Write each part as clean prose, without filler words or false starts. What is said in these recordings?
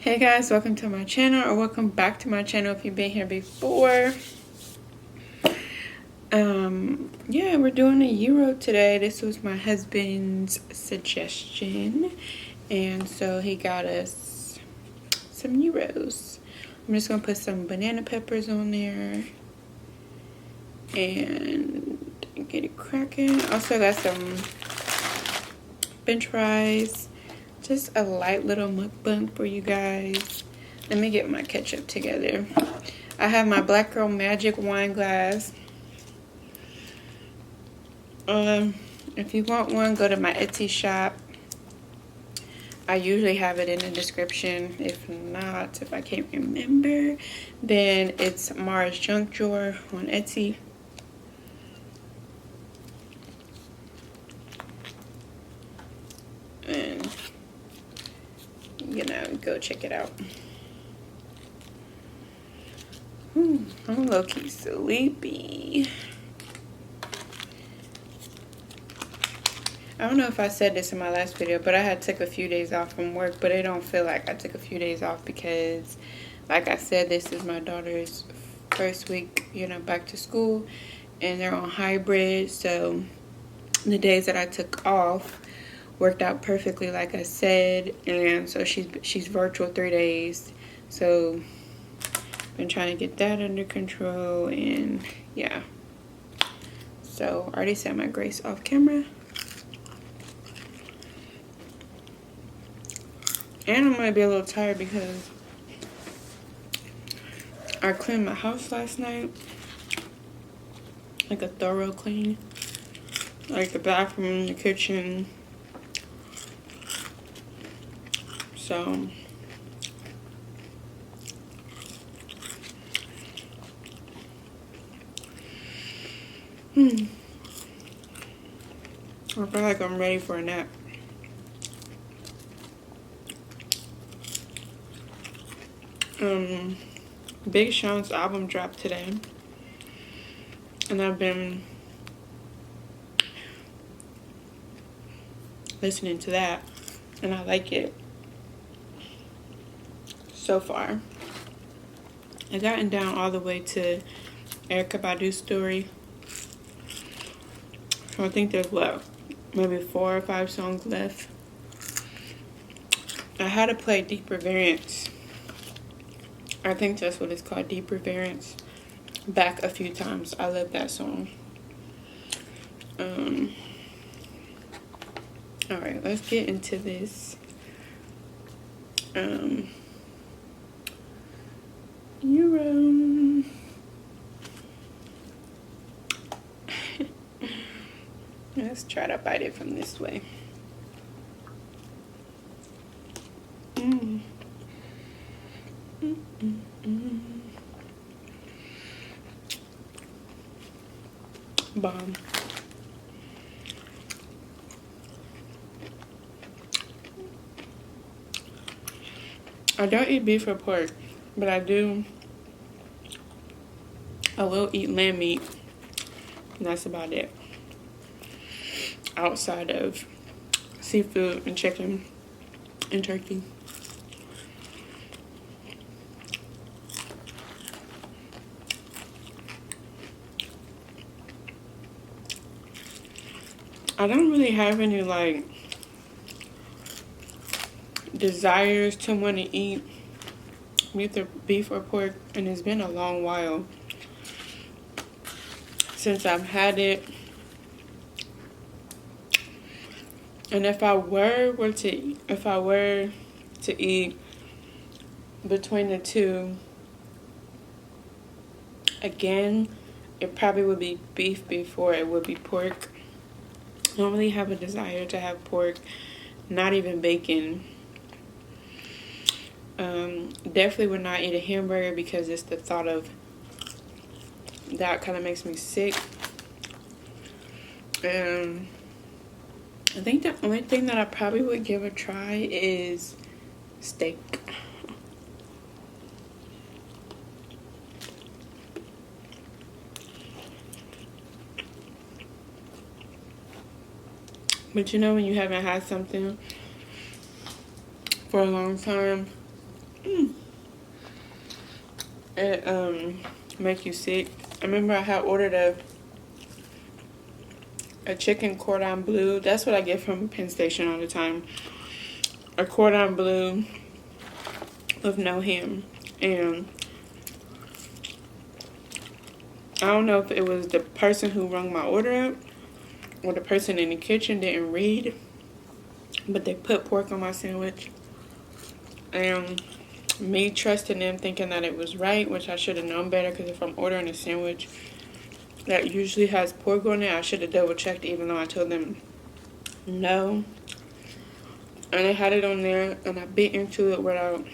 Hey guys, welcome to my channel, or welcome back to my channel if you've been here before. Yeah, we're doing a Gyro today. This was my husband's suggestion, and so he got us some Gyros. I'm just gonna put some banana peppers on there and get it cracking. Also got some French fries. Just a light little mukbang for you guys. Let me get my ketchup together. I have my Black Girl Magic wine glass. If you want one, go to my Etsy shop. I usually have it in the description. If not, if I can't remember, then it's MarasJunkDrawer on Etsy. And go check it out. I'm low-key sleepy. I don't know if I said this in my last video, but I had took a few days off from work, but it don't feel like I took a few days off because, like I said, this is my daughter's first week, back to school, and they're on hybrid, so the days that I took off worked out perfectly, like I said, and so she's virtual 3 days, so been trying to get that under control, and yeah. So I already set my Grace off camera, and I'm gonna be a little tired because I cleaned my house last night, like a thorough clean, like the bathroom, the kitchen. So I feel like I'm ready for a nap. Big Sean's album dropped today, and I've been listening to that, and I like it so far. I've gotten down all the way to Erykah Badu's story. So I think there's maybe 4 or 5 songs left. I had to play Deeper Variants. I think that's what it's called, Deeper Variants, back a few times. I love that song. Alright, let's get into this. Gyro. Let's try to bite it from this way. Bomb. I don't eat beef or pork, but I will eat lamb meat, and that's about it. Outside of seafood and chicken and turkey. I don't really have any desires to want to eat either beef or pork, and it's been a long while since I've had it. And if I were to eat between the two again, it probably would be beef before it would be pork. I don't really have a desire to have pork, not even bacon. Definitely would not eat a hamburger because it's the thought of that kind of makes me sick. I think the only thing that I probably would give a try is steak. But when you haven't had something for a long time, It make you sick. I remember I had ordered a chicken cordon bleu. That's what I get from Penn Station all the time. A cordon bleu with no ham. And I don't know if it was the person who rung my order up or the person in the kitchen didn't read, but they put pork on my sandwich. And me trusting them, thinking that it was right, which I should have known better, because if I'm ordering a sandwich that usually has pork on it, I should have double checked, even though I told them no. And they had it on there, and I bit into it without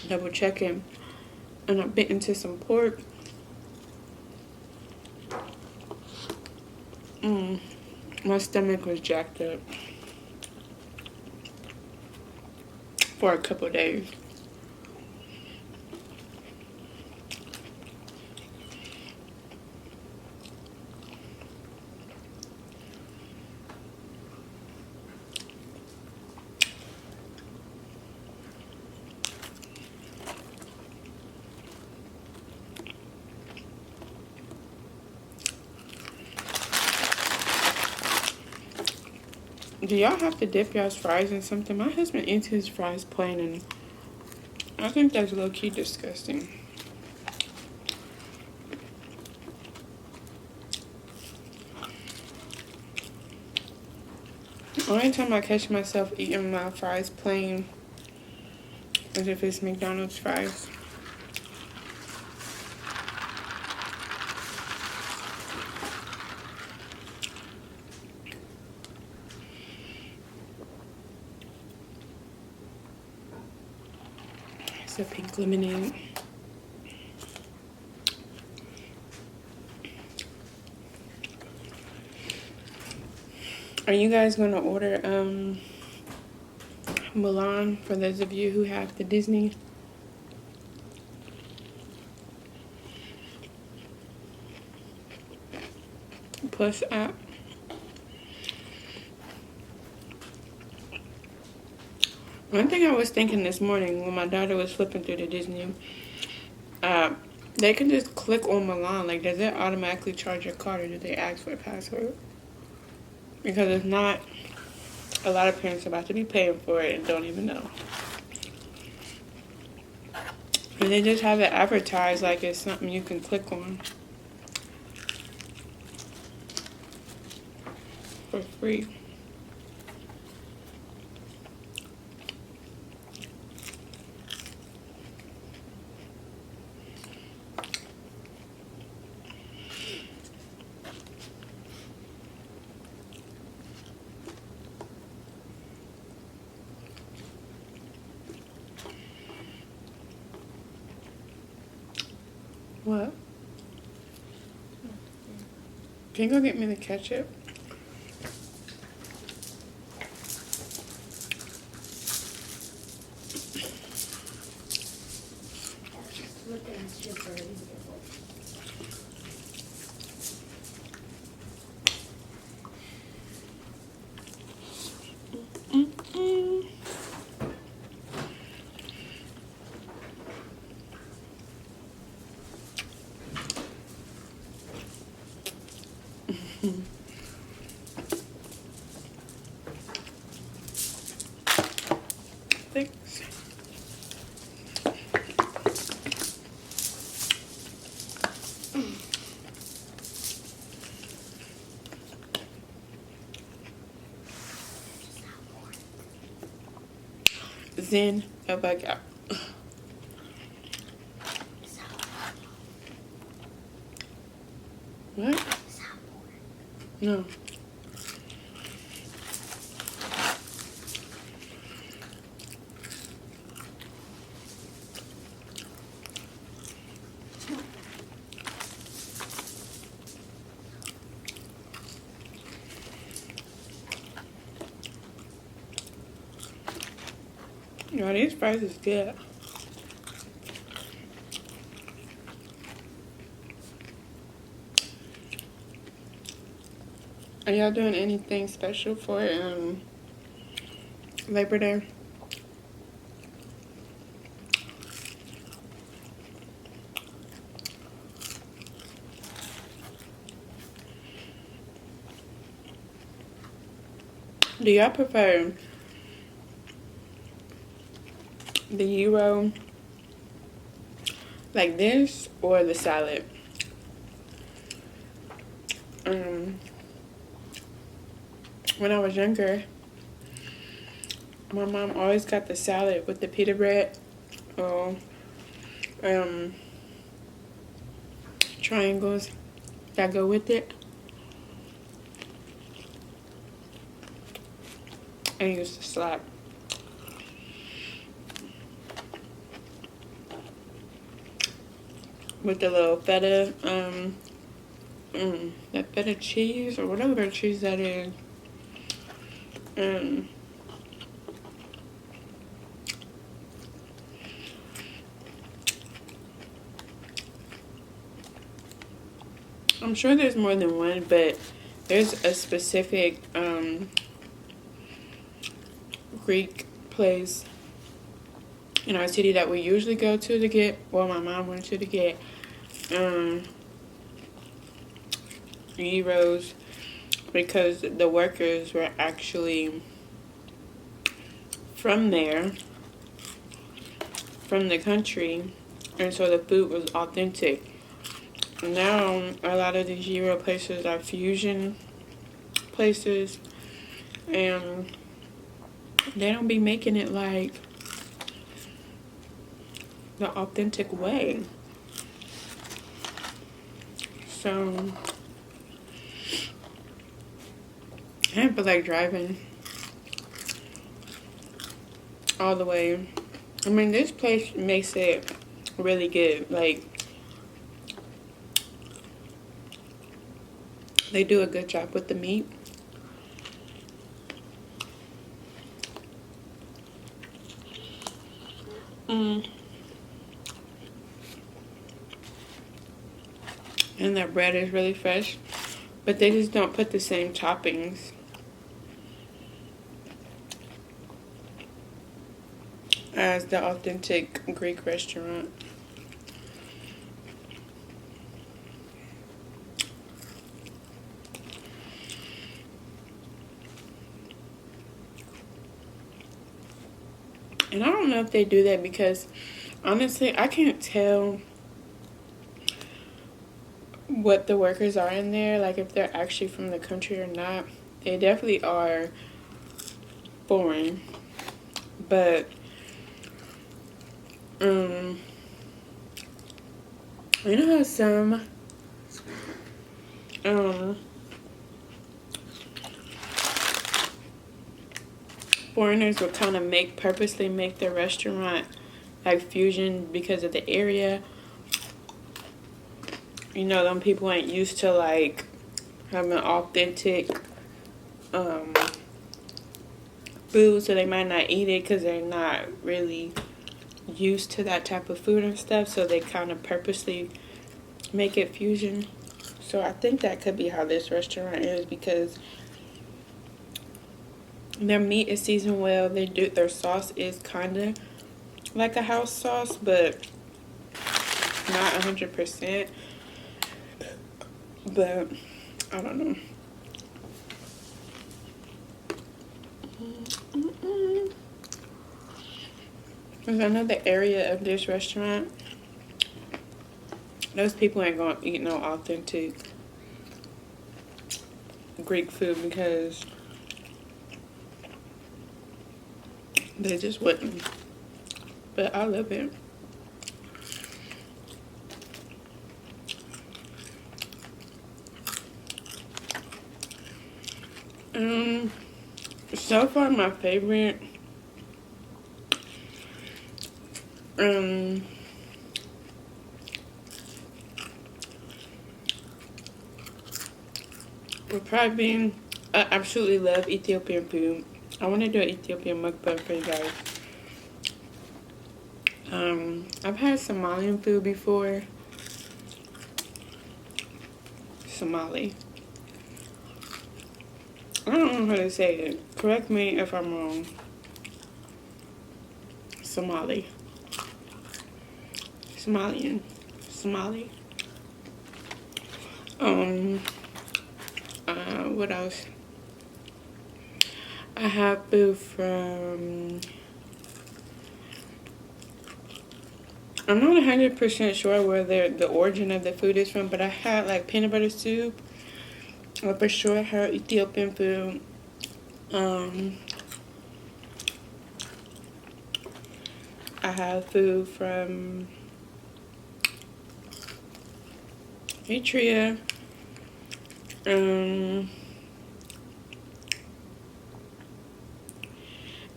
double checking, and I bit into some pork. My stomach was jacked up for a couple days. Do y'all have to dip y'all's fries in something? My husband eats his fries plain, and I think that's low-key disgusting. Only time I catch myself eating my fries plain is if it's McDonald's fries. It's a pink lemonade. Are you guys gonna order Mulan, for those of you who have the Disney Plus app? One thing I was thinking this morning when my daughter was flipping through the Disney app, they can just click on Mulan. Like, does it automatically charge your card, or do they ask for a password? Because if not, a lot of parents are about to be paying for it and don't even know. And they just have it advertised like it's something you can click on for free. What? Can you go get me the ketchup? Thanks. Zen, a bug out. What? No. No, these fries is good. Are y'all doing anything special for Labor Day? Do y'all prefer the gyro like this or the salad? When I was younger, my mom always got the salad with the pita bread or triangles that go with it. And it used to slap. With the little feta, that feta cheese or whatever cheese that is. I'm sure there's more than one, but there's a specific Greek place in our city that we usually go to get, well, my mom went to get gyros, because the workers were actually from there, from the country, and so the food was authentic. Now a lot of these gyro places are fusion places, and they don't be making it like the authentic way. So I didn't feel like driving all the way. I mean, this place makes it really good. Like, they do a good job with the meat. And their bread is really fresh, but they just don't put the same toppings as the authentic Greek restaurant. And I don't know if they do that because, honestly, I can't tell what the workers are in there, like if they're actually from the country or not. They definitely are foreign, but you know how some foreigners will kind of purposely make their restaurant like fusion because of the area. You know, them people ain't used to like having authentic food, so they might not eat it because they're not really used to that type of food and stuff, so they kind of purposely make it fusion. So I think that could be how this restaurant is, because their meat is seasoned well. Their sauce is kind of like a house sauce, but not 100%. But I don't know. Because I know the area of this restaurant, those people ain't gonna eat no authentic Greek food because they just wouldn't. But I love it. So far my favorite would probably be, I absolutely love Ethiopian food. I want to do an Ethiopian mukbang for you guys. I've had Somalian food before. Somali. I don't know how to say it. Correct me if I'm wrong. Somali. Somalian. Somali. What else? I I have food from, I'm not 100% sure where the origin of the food is from, but I had like peanut butter soup. I for sure had Ethiopian food. I have food from Eritrea. And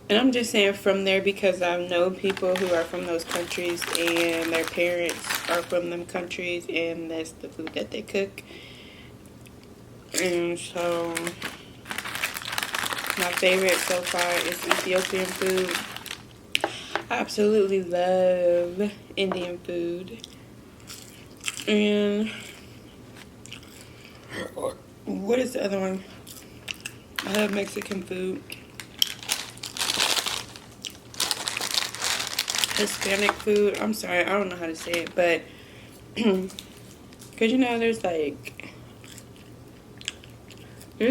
I'm just saying from there because I know people who are from those countries and their parents are from them countries, and that's the food that they cook. And so my favorite so far is Ethiopian food. I absolutely love Indian food. And what is the other one? I love Mexican food. Hispanic food. I'm sorry, I don't know how to say it, but because you know there's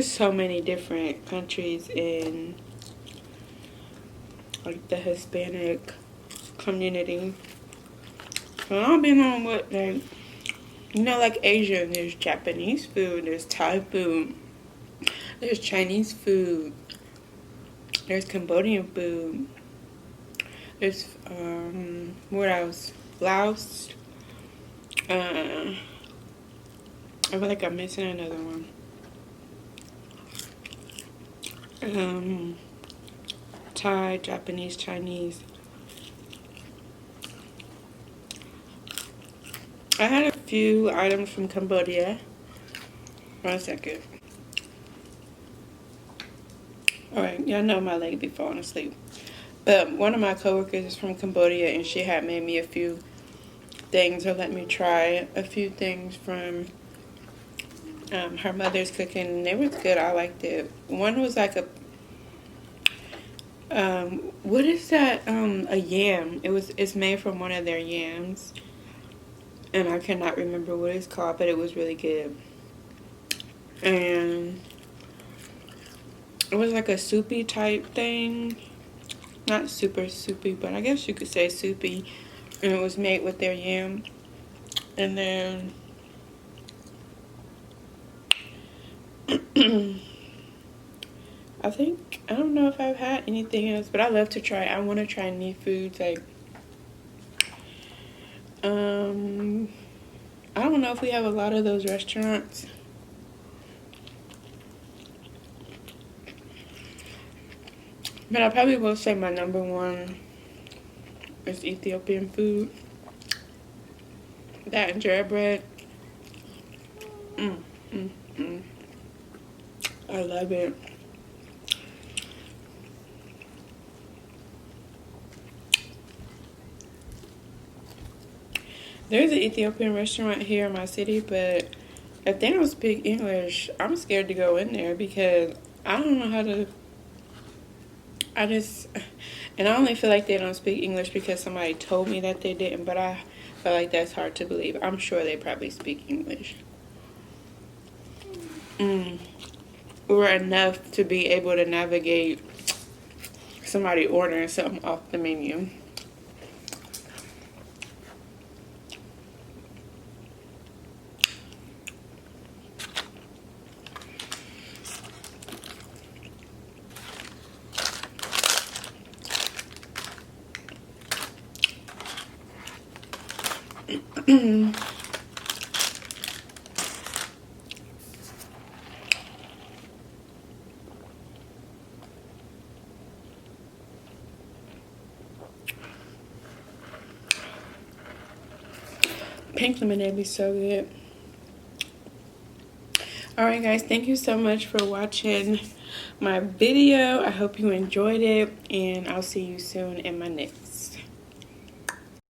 so many different countries in like the Hispanic community. So I've been on what, like, you know, like Asian, there's Japanese food, there's Thai food, there's Chinese food, there's Cambodian food, there's what else? Laos. I feel like I'm missing another one. Thai, Japanese, Chinese. I had a few items from Cambodia. 1 second. Alright, y'all know my leg be falling asleep. But one of my coworkers is from Cambodia, and she had made me a few things, or let me try a few things from her mother's cooking, and it was good. I liked it. One was like what is that? A yam. It's made from one of their yams, and I cannot remember what it's called, but it was really good. And it was like a soupy type thing. Not super soupy, but I guess you could say soupy. And it was made with their yam. And then I don't know if I've had anything else, but I love to try. I want to try new foods. Like, I don't know if we have a lot of those restaurants. But I probably will say my number one is Ethiopian food. That injera bread. I love it. There's an Ethiopian restaurant here in my city, but if they don't speak English, I'm scared to go in there because I don't know how to. And I only feel like they don't speak English because somebody told me that they didn't, but I feel like that's hard to believe. I'm sure they probably speak English. Or enough to be able to navigate somebody ordering something off the menu. Pink lemonade be so good. Alright guys, thank you so much for watching my video. I hope you enjoyed it, and I'll see you soon in my next.